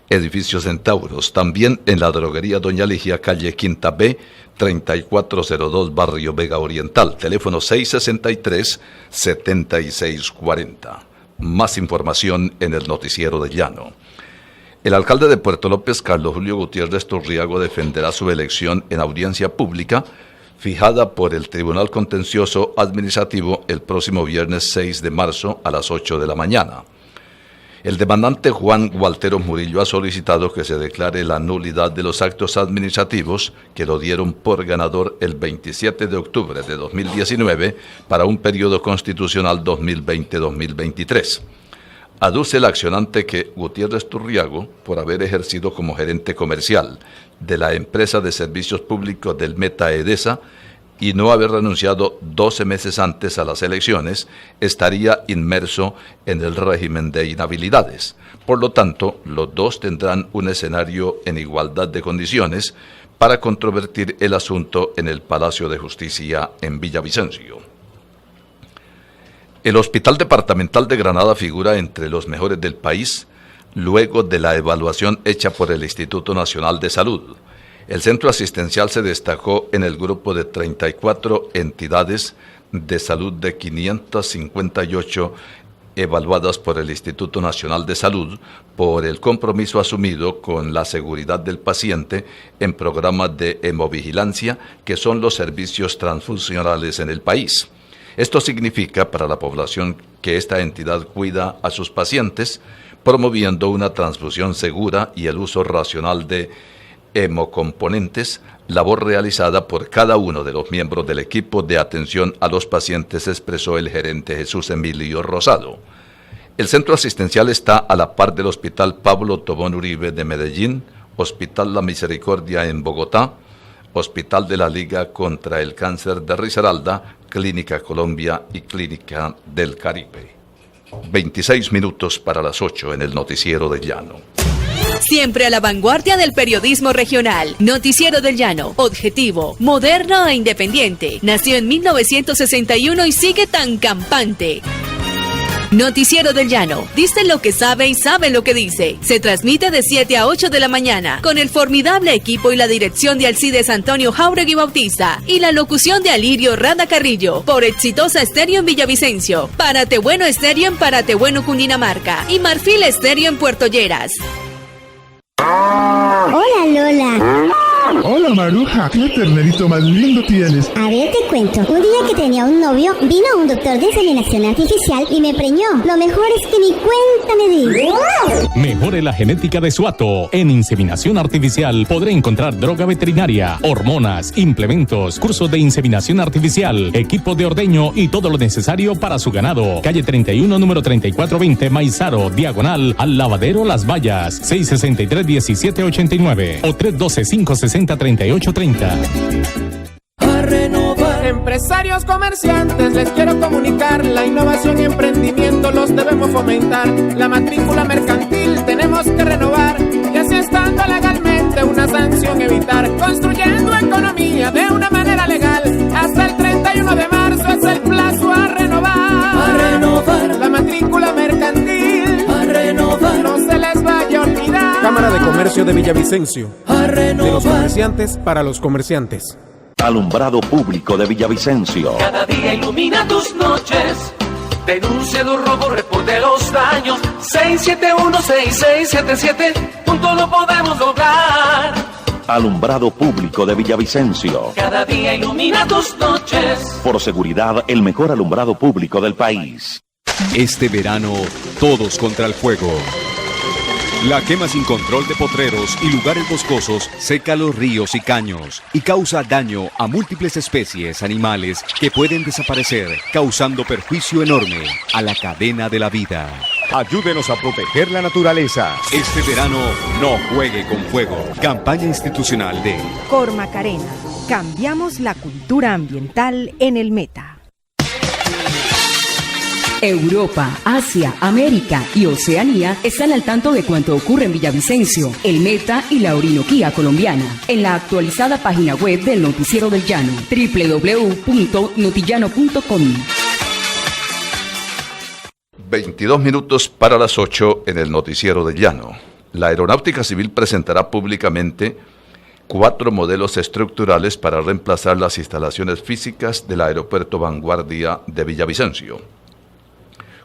edificio Centauros. También en la droguería Doña Ligia, calle Quinta B, 3402, barrio Vega Oriental. Teléfono 663-7640. Más información en el Noticiero del Llano. El alcalde de Puerto López, Carlos Julio Gutiérrez Turriago, defenderá su elección en audiencia pública fijada por el Tribunal Contencioso Administrativo el próximo viernes 6 de marzo a las 8 de la mañana. El demandante Juan Gualtero Murillo ha solicitado que se declare la nulidad de los actos administrativos que lo dieron por ganador el 27 de octubre de 2019 para un periodo constitucional 2020-2023. Aduce el accionante que Gutiérrez Turriago, por haber ejercido como gerente comercial de la empresa de servicios públicos del Meta Edesa y no haber renunciado 12 meses antes a las elecciones, estaría inmerso en el régimen de inhabilidades. Por lo tanto, los dos tendrán un escenario en igualdad de condiciones para controvertir el asunto en el Palacio de Justicia en Villavicencio. El Hospital Departamental de Granada figura entre los mejores del país luego de la evaluación hecha por el Instituto Nacional de Salud. El centro asistencial se destacó en el grupo de 34 entidades de salud de 558 evaluadas por el Instituto Nacional de Salud por el compromiso asumido con la seguridad del paciente en programas de hemovigilancia, que son los servicios transfusionales en el país. Esto significa para la población que esta entidad cuida a sus pacientes, promoviendo una transfusión segura y el uso racional de hemocomponentes, labor realizada por cada uno de los miembros del equipo de atención a los pacientes, expresó el gerente Jesús Emilio Rosado. El centro asistencial está a la par del Hospital Pablo Tobón Uribe de Medellín, Hospital La Misericordia en Bogotá, Hospital de la Liga contra el Cáncer de Risaralda, Clínica Colombia y Clínica del Caribe. 26 minutos para las 8 en el Noticiero del Llano. Siempre a la vanguardia del periodismo regional. Noticiero del Llano, objetivo, moderno e independiente. Nació en 1961 y sigue tan campante. Noticiero del Llano. Dice lo que sabe y sabe lo que dice. Se transmite de 7 a 8 de la mañana con el formidable equipo y la dirección de Alcides Antonio Jáuregui Bautista y la locución de Alirio Rada Carrillo por Exitosa Estéreo en Villavicencio, Párate Bueno Estéreo en Párate Bueno Cundinamarca y Marfil Estéreo en Puerto Lleras. Hola Lola. Hola Maruja, qué ternerito más lindo tienes. A ver, te cuento. Un día que tenía un novio, vino un doctor de inseminación artificial y me preñó. Lo mejor es que ni cuenta me di. Mejore la genética de su hato. En inseminación artificial podré encontrar droga veterinaria, hormonas, implementos, cursos de inseminación artificial, equipo de ordeño y todo lo necesario para su ganado. Calle 31, número 3420, Maizaro, diagonal al lavadero Las Vallas, 663-1789 o 312-560-3830. A renovar. Empresarios, comerciantes, les quiero comunicar, la innovación y emprendimiento los debemos fomentar. La matrícula mercantil tenemos que renovar y así estando legalmente una sanción evitar. Construyendo economía de una manera legal, hasta el 31 de marzo es el plazo a renovar. A renovar. La matrícula mercantil. A renovar. No se les vaya a olvidar. Cámara de Comercio de Villavicencio. A renovar. De los comerciantes para los comerciantes. Alumbrado Público de Villavicencio. Cada día ilumina tus noches. Denuncia los robos, reporte los daños. 671-6677. Juntos lo podemos lograr. Alumbrado Público de Villavicencio. Cada día ilumina tus noches. Por seguridad, el mejor alumbrado público del país. Este verano, todos contra el fuego. La quema sin control de potreros y lugares boscosos seca los ríos y caños y causa daño a múltiples especies animales que pueden desaparecer, causando perjuicio enorme a la cadena de la vida. Ayúdenos a proteger la naturaleza. Este verano, no juegue con fuego. Campaña institucional de Cormacarena. Cambiamos la cultura ambiental en el Meta. Europa, Asia, América y Oceanía están al tanto de cuanto ocurre en Villavicencio, el Meta y la Orinoquía colombiana. En la actualizada página web del Noticiero del Llano, www.notillano.com. 22 minutos para las 8 en el Noticiero del Llano. La Aeronáutica Civil presentará públicamente 4 modelos estructurales para reemplazar las instalaciones físicas del Aeropuerto Vanguardia de Villavicencio.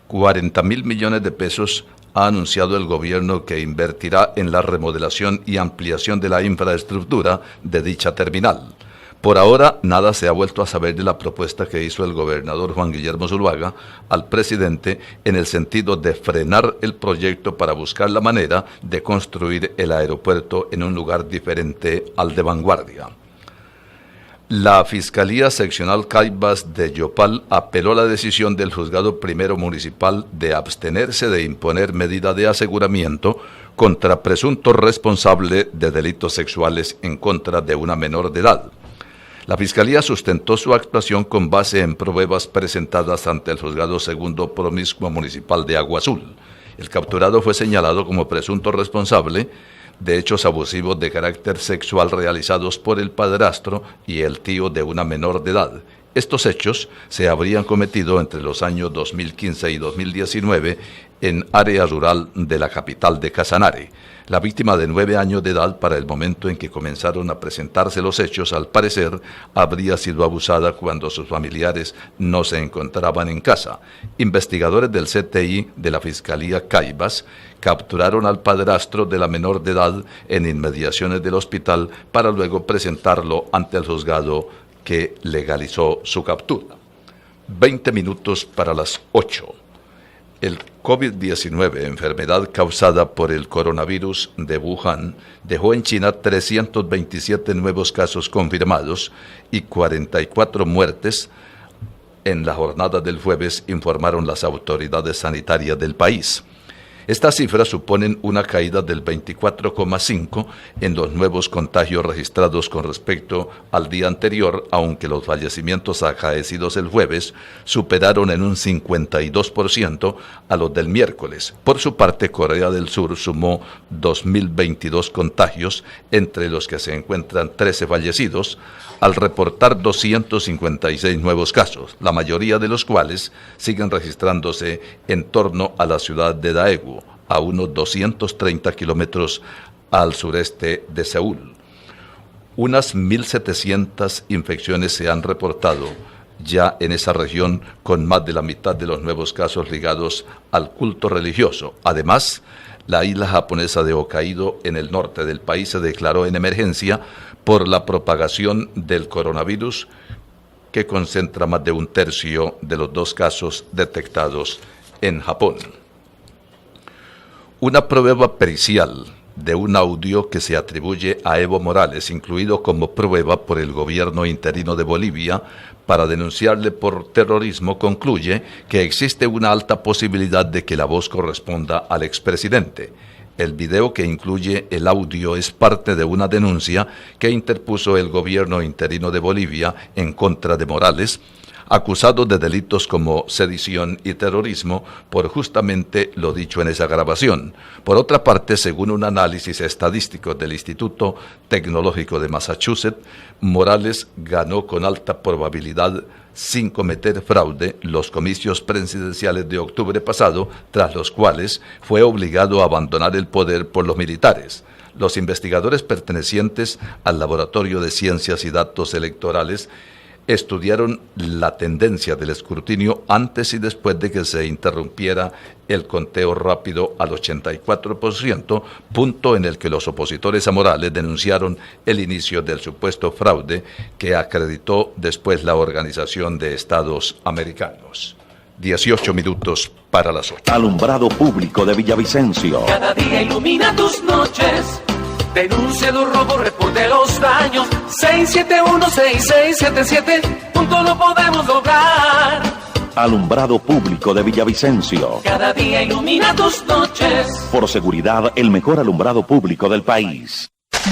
40.000 millones de pesos ha anunciado el gobierno que invertirá en la remodelación y ampliación de la infraestructura de dicha terminal. Por ahora, nada se ha vuelto a saber de la propuesta que hizo el gobernador Juan Guillermo Zuluaga al presidente en el sentido de frenar el proyecto para buscar la manera de construir el aeropuerto en un lugar diferente al de Vanguardia. La Fiscalía Seccional Caibas de Yopal apeló la decisión del Juzgado Primero Municipal de abstenerse de imponer medida de aseguramiento contra presunto responsable de delitos sexuales en contra de una menor de edad. La Fiscalía sustentó su actuación con base en pruebas presentadas ante el Juzgado Segundo Promiscuo Municipal de Agua Azul. El capturado fue señalado como presunto responsable de hechos abusivos de carácter sexual realizados por el padrastro y el tío de una menor de edad. Estos hechos se habrían cometido entre los años 2015 y 2019 en área rural de la capital de Casanare. La víctima de 9 años de edad, para el momento en que comenzaron a presentarse los hechos, al parecer, habría sido abusada cuando sus familiares no se encontraban en casa. Investigadores del CTI de la Fiscalía Caibas capturaron al padrastro de la menor de edad en inmediaciones del hospital para luego presentarlo ante el juzgado que legalizó su captura. 20 minutos para las 8. El COVID-19, enfermedad causada por el coronavirus de Wuhan, dejó en China 327 nuevos casos confirmados y 44 muertes en la jornada del jueves, informaron las autoridades sanitarias del país. Estas cifras suponen una caída del 24,5% en los nuevos contagios registrados con respecto al día anterior, aunque los fallecimientos acaecidos el jueves superaron en un 52% a los del miércoles. Por su parte, Corea del Sur sumó 2.022 contagios, entre los que se encuentran 13 fallecidos, al reportar 256 nuevos casos, la mayoría de los cuales siguen registrándose en torno a la ciudad de Daegu, a unos 230 kilómetros al sureste de Seúl. Unas 1.700 infecciones se han reportado ya en esa región, con más de la mitad de los nuevos casos ligados al culto religioso. Además, la isla japonesa de Hokkaido, en el norte del país, se declaró en emergencia por la propagación del coronavirus, que concentra más de un tercio de los 2 casos detectados en Japón. Una prueba pericial de un audio que se atribuye a Evo Morales, incluido como prueba por el gobierno interino de Bolivia para denunciarle por terrorismo, concluye que existe una alta posibilidad de que la voz corresponda al expresidente. El video que incluye el audio es parte de una denuncia que interpuso el gobierno interino de Bolivia en contra de Morales, acusado de delitos como sedición y terrorismo por justamente lo dicho en esa grabación. Por otra parte, según un análisis estadístico del Instituto Tecnológico de Massachusetts, Morales ganó con alta probabilidad, sin cometer fraude, los comicios presidenciales de octubre pasado, tras los cuales fue obligado a abandonar el poder por los militares. Los investigadores pertenecientes al Laboratorio de Ciencias y Datos Electorales estudiaron la tendencia del escrutinio antes y después de que se interrumpiera el conteo rápido al 84%, punto en el que los opositores a Morales denunciaron el inicio del supuesto fraude que acreditó después la Organización de Estados Americanos. 18 minutos para las 8. Alumbrado público de Villavicencio. Cada día ilumina tus noches. Denuncia los robos, reporte los daños. 671-6677, juntos lo podemos lograr. Alumbrado público de Villavicencio. Cada día ilumina tus noches. Por seguridad, el mejor alumbrado público del país.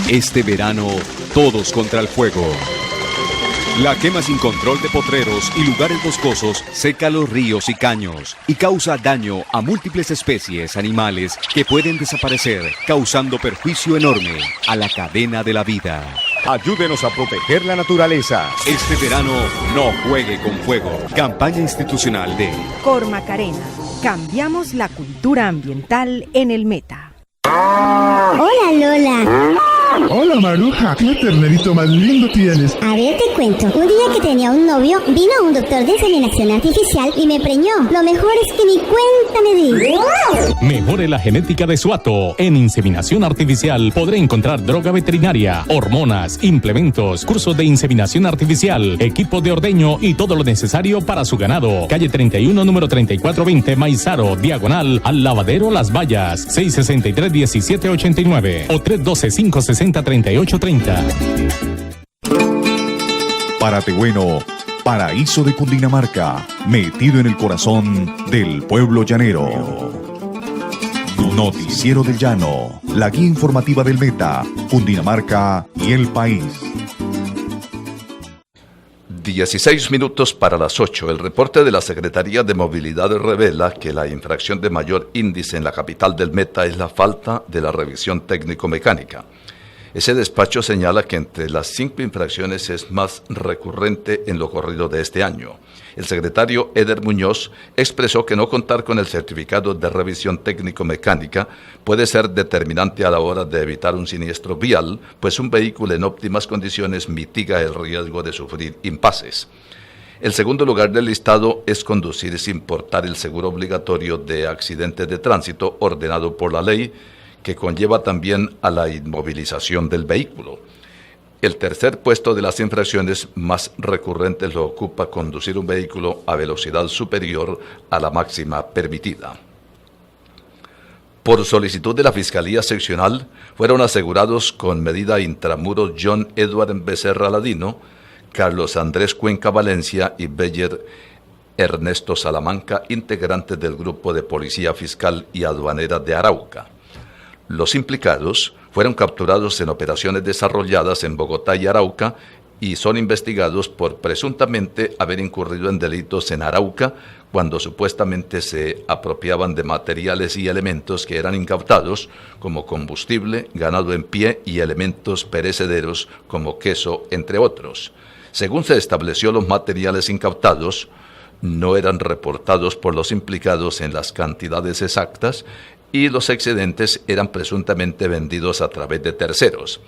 Este verano, todos contra el fuego. La quema sin control de potreros y lugares boscosos seca los ríos y caños y causa daño a múltiples especies animales que pueden desaparecer, causando perjuicio enorme a la cadena de la vida. Ayúdenos a proteger la naturaleza. Este verano, no juegue con fuego. Campaña institucional de Cormacarena. Cambiamos la cultura ambiental en el Meta. Hola, Lola. Hola, Maruja. ¿Qué ternerito más lindo tienes? A ver, te cuento. Un día que tenía un novio, vino un doctor de inseminación artificial y me preñó. Lo mejor es que ni cuenta me di. Mejore la genética de su hato. En inseminación artificial podré encontrar droga veterinaria, hormonas, implementos, cursos de inseminación artificial, equipo de ordeño y todo lo necesario para su ganado. Calle 31, número 3420, Maizaro, diagonal al lavadero Las Vallas, 663-1789 o 312-560-3830. Párate Bueno, paraíso de Cundinamarca, metido en el corazón del pueblo llanero. Noticiero del Llano, la guía informativa del Meta, Cundinamarca y el país. 16 minutos para las 8. El reporte de la Secretaría de Movilidad revela que la infracción de mayor índice en la capital del Meta es la falta de la revisión técnico-mecánica. Ese despacho señala que entre las 5 infracciones es más recurrente en lo corrido de este año. El secretario Eder Muñoz expresó que no contar con el certificado de revisión técnico-mecánica puede ser determinante a la hora de evitar un siniestro vial, pues un vehículo en óptimas condiciones mitiga el riesgo de sufrir impases. El segundo lugar del listado es conducir sin portar el seguro obligatorio de accidentes de tránsito ordenado por la ley, que conlleva también a la inmovilización del vehículo. El tercer puesto de las infracciones más recurrentes lo ocupa conducir un vehículo a velocidad superior a la máxima permitida. Por solicitud de la Fiscalía Seccional, fueron asegurados con medida intramuros John Edward Becerra Ladino, Carlos Andrés Cuenca Valencia y Beyer Ernesto Salamanca, integrantes del Grupo de Policía Fiscal y Aduanera de Arauca. Los implicados fueron capturados en operaciones desarrolladas en Bogotá y Arauca y son investigados por presuntamente haber incurrido en delitos en Arauca cuando supuestamente se apropiaban de materiales y elementos que eran incautados, como combustible, ganado en pie y elementos perecederos como queso, entre otros. Según se estableció, los materiales incautados no eran reportados por los implicados en las cantidades exactas y los excedentes eran presuntamente vendidos a través de terceros.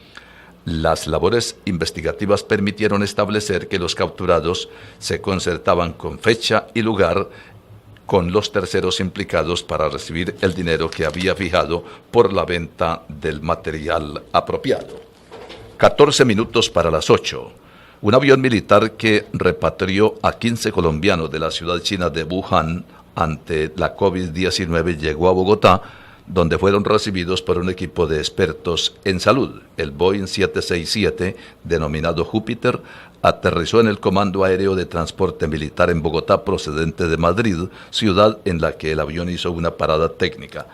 Las labores investigativas permitieron establecer que los capturados se concertaban con fecha y lugar con los terceros implicados para recibir el dinero que había fijado por la venta del material apropiado. 14 minutos para las 8. Un avión militar que repatrió a 15 colombianos de la ciudad china de Wuhan ante la COVID-19 llegó a Bogotá, donde fueron recibidos por un equipo de expertos en salud. El Boeing 767, denominado Júpiter, aterrizó en el Comando Aéreo de Transporte Militar en Bogotá, procedente de Madrid, ciudad en la que el avión hizo una parada técnica.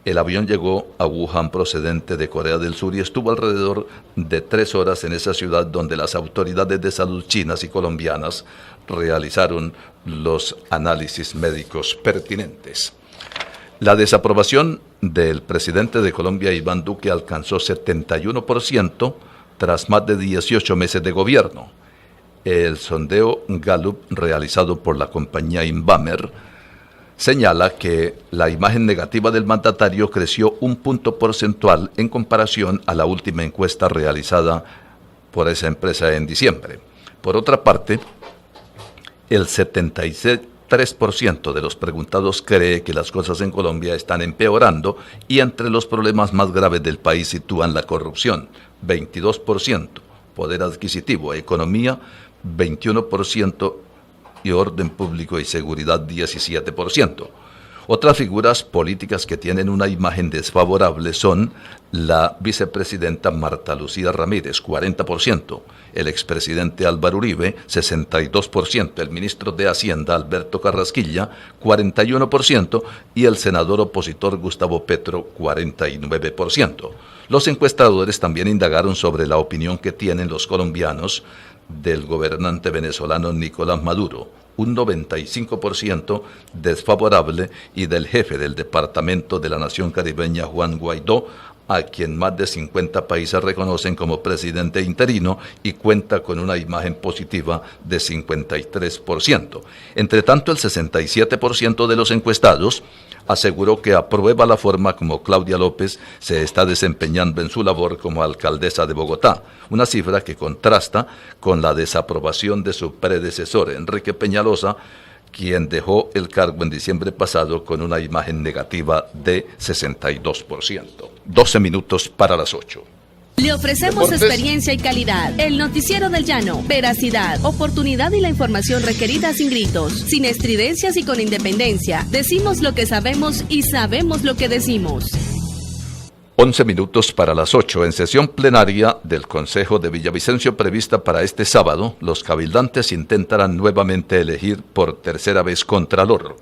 El avión llegó a Wuhan procedente de Corea del Sur y estuvo alrededor de 3 horas en esa ciudad, donde las autoridades de salud chinas y colombianas realizaron los análisis médicos pertinentes. La desaprobación del presidente de Colombia, Iván Duque, alcanzó 71% tras más de 18 meses de gobierno. El sondeo Gallup realizado por la compañía Inbamer señala que la imagen negativa del mandatario creció 1 punto porcentual en comparación a la última encuesta realizada por esa empresa en diciembre. Por otra parte, el 73% de los preguntados cree que las cosas en Colombia están empeorando y entre los problemas más graves del país sitúan la corrupción, 22%, poder adquisitivo, economía, 21%, y orden público y seguridad 17%. Otras figuras políticas que tienen una imagen desfavorable son la vicepresidenta Marta Lucía Ramírez, 40%, el expresidente Álvaro Uribe, 62%, el ministro de Hacienda Alberto Carrasquilla, 41%, y el senador opositor Gustavo Petro, 49%. Los encuestadores también indagaron sobre la opinión que tienen los colombianos del gobernante venezolano Nicolás Maduro, un 95% desfavorable, y del jefe del Departamento de la Nación Caribeña, Juan Guaidó, a quien más de 50 países reconocen como presidente interino y cuenta con una imagen positiva de 53%. Entre tanto, el 67% de los encuestados aseguró que aprueba la forma como Claudia López se está desempeñando en su labor como alcaldesa de Bogotá, una cifra que contrasta con la desaprobación de su predecesor, Enrique Peñalosa, quien dejó el cargo en diciembre pasado con una imagen negativa de 62%. 12 minutos para las 8. Le ofrecemos Deportes. Experiencia y calidad. El noticiero del llano. Veracidad, oportunidad y la información requerida sin gritos, sin estridencias y con independencia. Decimos lo que sabemos y sabemos lo que decimos. 11 minutos para las 8. En sesión plenaria del Consejo de Villavicencio prevista para este sábado, los cabildantes intentarán nuevamente elegir por tercera vez contralor.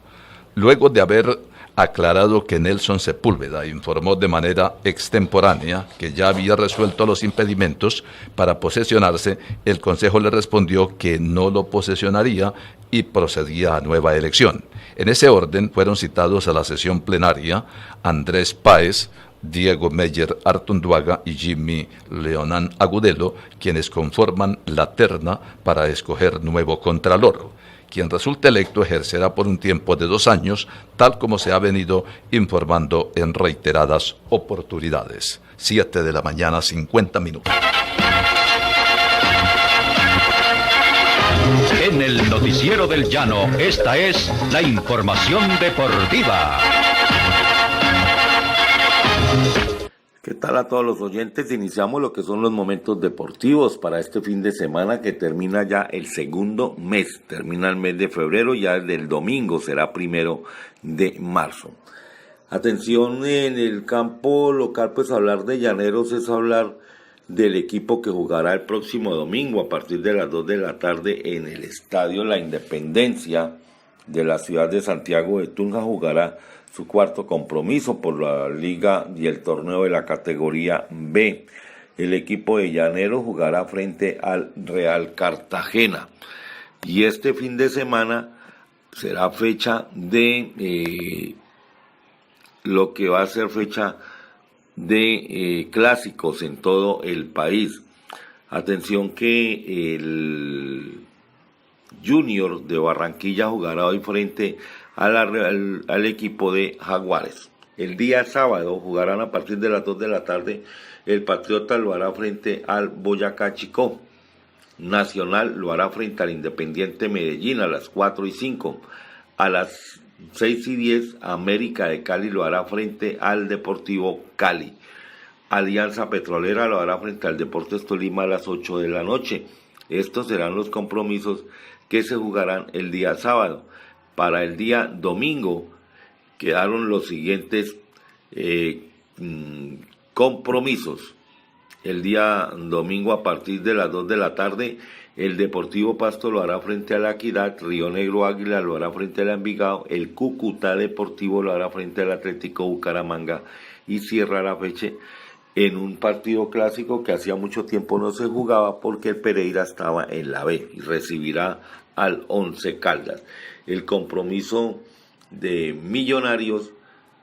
Luego de haber aclarado que Nelson Sepúlveda informó de manera extemporánea que ya había resuelto los impedimentos para posesionarse, el Consejo le respondió que no lo posesionaría y procedía a nueva elección. En ese orden fueron citados a la sesión plenaria Andrés Páez, Diego Meyer Artunduaga y Jimmy Leonán Agudelo, quienes conforman la terna para escoger nuevo contralor. Quien resulte electo ejercerá por un tiempo de 2 años, tal como se ha venido informando en reiteradas oportunidades. 7 de la mañana, 50 minutos. En el noticiero del llano, esta es la información deportiva. ¿Qué tal a todos los oyentes? Iniciamos lo que son los momentos deportivos para este fin de semana que termina ya el segundo mes, termina el mes de febrero, ya desde el domingo será 1 de marzo. Atención, en el campo local, pues hablar de Llaneros es hablar del equipo que jugará el próximo domingo a partir de las 2 de la tarde en el Estadio La Independencia de la ciudad de Santiago de Tunja. Jugará su cuarto compromiso por la liga y el torneo de la categoría B. El equipo de Llaneros jugará frente al Real Cartagena. Y este fin de semana será fecha de lo que va a ser fecha de clásicos en todo el país. Atención que el Junior de Barranquilla jugará hoy frente al equipo de Jaguares. El día sábado jugarán a partir de las 2 de la tarde. El Patriota lo hará frente al Boyacá Chicó. Nacional lo hará frente al Independiente Medellín a las 4:05. A las 6:10, América de Cali lo hará frente al Deportivo Cali. Alianza Petrolera lo hará frente al Deportes Tolima a las 8 de la noche. Estos serán los compromisos que se jugarán el día sábado. Para el día domingo quedaron los siguientes compromisos. El día domingo a partir de las 2 de la tarde, el Deportivo Pasto lo hará frente a la Equidad, Río Negro Águila lo hará frente al Envigado, el Cúcuta Deportivo lo hará frente al Atlético Bucaramanga y cierra la fecha en un partido clásico que hacía mucho tiempo no se jugaba porque el Pereira estaba en la B y recibirá al Once Caldas. El compromiso de Millonarios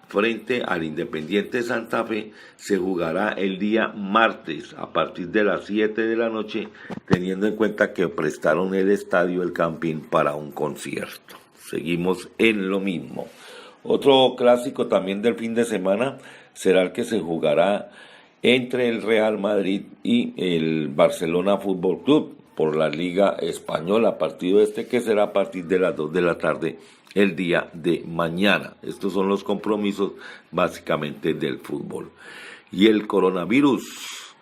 frente al Independiente Santa Fe se jugará el día martes a partir de las 7 de la noche, teniendo en cuenta que prestaron el estadio El Campín para un concierto. Seguimos en lo mismo. Otro clásico también del fin de semana será el que se jugará entre el Real Madrid y el Barcelona Fútbol Club por la Liga Española, partido que será a partir de las 2 de la tarde el día de mañana. Estos son los compromisos básicamente del fútbol. Y el coronavirus,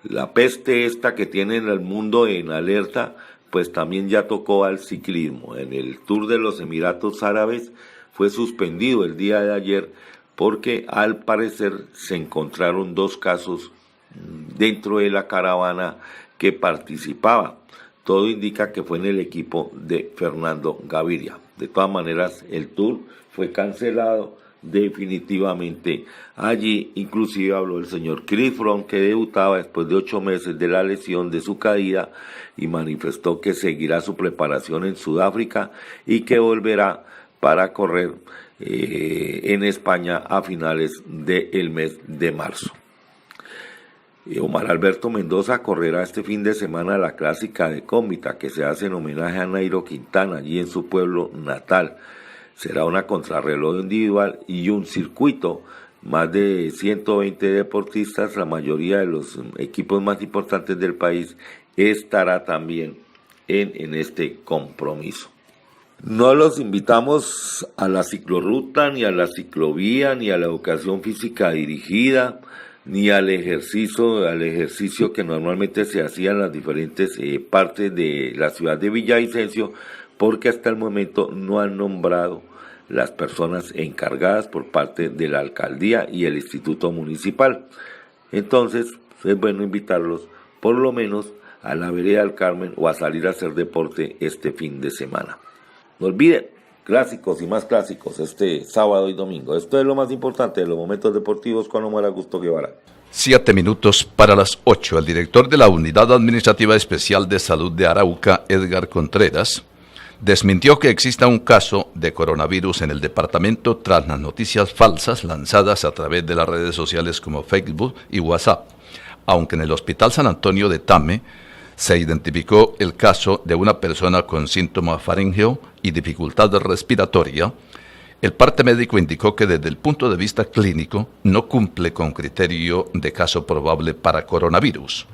la peste esta que tiene el mundo en alerta, pues también ya tocó al ciclismo. En el Tour de los Emiratos Árabes fue suspendido el día de ayer porque al parecer se encontraron 2 casos dentro de la caravana que participaba. Todo indica que fue en el equipo de Fernando Gaviria. De todas maneras, el Tour fue cancelado definitivamente. Allí inclusive habló el señor Chris Froome, que debutaba después de 8 meses de la lesión de su caída, y manifestó que seguirá su preparación en Sudáfrica y que volverá para correr en España a finales del mes de marzo. Omar Alberto Mendoza correrá este fin de semana la clásica de Cómbita, que se hace en homenaje a Nairo Quintana, allí en su pueblo natal. Será una contrarreloj individual y un circuito. Más de 120 deportistas, la mayoría de los equipos más importantes del país, estará también en este compromiso. No los invitamos a la ciclorruta, ni a la ciclovía, ni a la educación física dirigida, ni al ejercicio que normalmente se hacía en las diferentes partes de la ciudad de Villavicencio, porque hasta el momento no han nombrado las personas encargadas por parte de la alcaldía y el instituto municipal. Entonces es bueno invitarlos por lo menos a la vereda del Carmen o a salir a hacer deporte este fin de semana. No olviden, clásicos y más clásicos este sábado y domingo. Esto es lo más importante de los momentos deportivos con Omar Augusto Guevara. 7 minutos para las 8. El director de la Unidad Administrativa Especial de Salud de Arauca, Edgar Contreras, desmintió que exista un caso de coronavirus en el departamento tras las noticias falsas lanzadas a través de las redes sociales como Facebook y WhatsApp, aunque en el Hospital San Antonio de Tame se identificó el caso de una persona con síntomas faríngeo y dificultad respiratoria. El parte médico indicó que desde el punto de vista clínico no cumple con criterio de caso probable para coronavirus.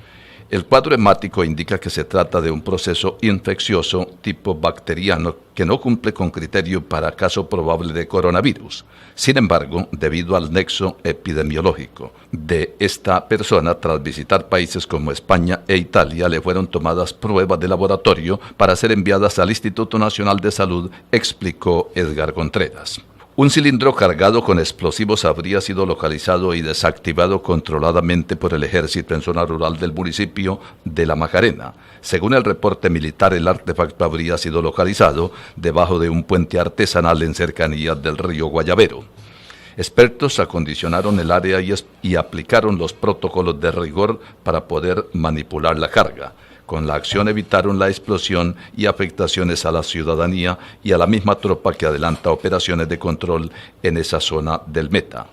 El cuadro hemático indica que se trata de un proceso infeccioso tipo bacteriano que no cumple con criterio para caso probable de coronavirus. Sin embargo, debido al nexo epidemiológico de esta persona, tras visitar países como España e Italia, le fueron tomadas pruebas de laboratorio para ser enviadas al Instituto Nacional de Salud, explicó Edgar Contreras. Un cilindro cargado con explosivos habría sido localizado y desactivado controladamente por el ejército en zona rural del municipio de La Macarena. Según el reporte militar, el artefacto habría sido localizado debajo de un puente artesanal en cercanías del río Guayabero. Expertos acondicionaron el área y aplicaron los protocolos de rigor para poder manipular la carga. Con la acción evitaron la explosión y afectaciones a la ciudadanía y a la misma tropa que adelanta operaciones de control en esa zona del Meta.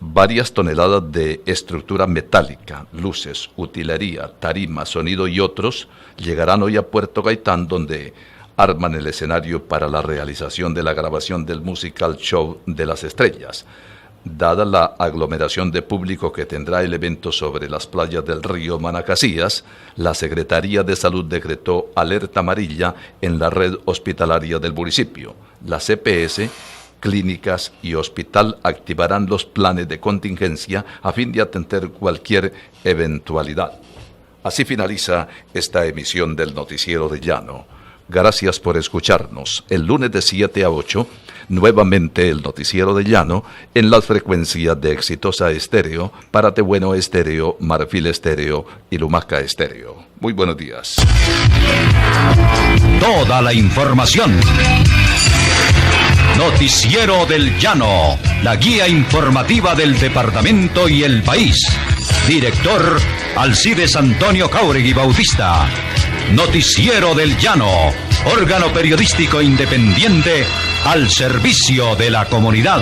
Varias toneladas de estructura metálica, luces, utilería, tarima, sonido y otros llegarán hoy a Puerto Gaitán, donde arman el escenario para la realización de la grabación del musical Show de las Estrellas. Dada la aglomeración de público que tendrá el evento sobre las playas del río Manacasías, la Secretaría de Salud decretó alerta amarilla en la red hospitalaria del municipio. La CPS, clínicas y hospital activarán los planes de contingencia a fin de atender cualquier eventualidad. Así finaliza esta emisión del Noticiero de Llano. Gracias por escucharnos. El lunes de 7 a 8, nuevamente el Noticiero de Llano en las frecuencias de Exitosa Estéreo, Párate Bueno Estéreo, Marfil Estéreo y Lumaca Estéreo. Muy buenos días. Toda la información. Noticiero del Llano, la guía informativa del departamento y el país. Director Alcides Antonio Cáuregui Bautista. Noticiero del Llano, órgano periodístico independiente al servicio de la comunidad.